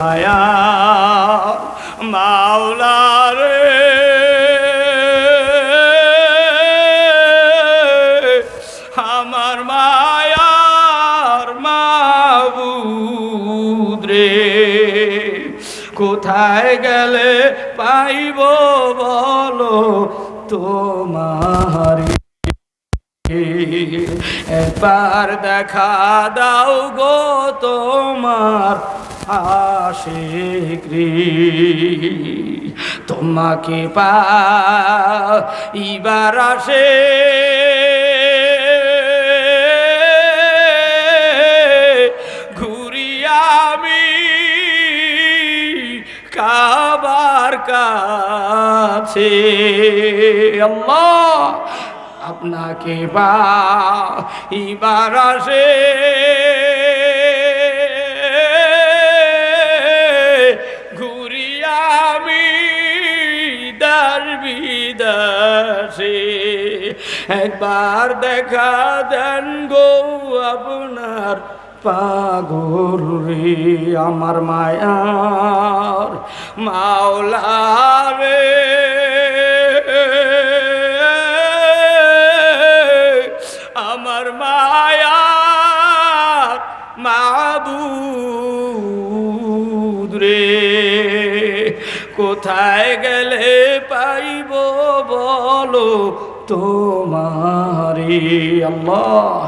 মায়া মাওলা রে আমার মায়ার মাবুদ রে, কোথায় গেলে পাইব বলো তোমার, একবার দেখা দাও গো তোমার আশিক রে, তোমাকে পাইবার আসে ঘুরি আমি কাবার কাছে। আল্লাহ আপনাকে পাইবার আসে ঘুরি আমি দার বিদাসে, একবার দেখা দেন গো আপনার পাগল রে, আমার মায়ার মাওলা রে আমার মায়ার মাবুদ রে, কোথায় গেলে পাইব বলো তোমারে। আল্লাহ।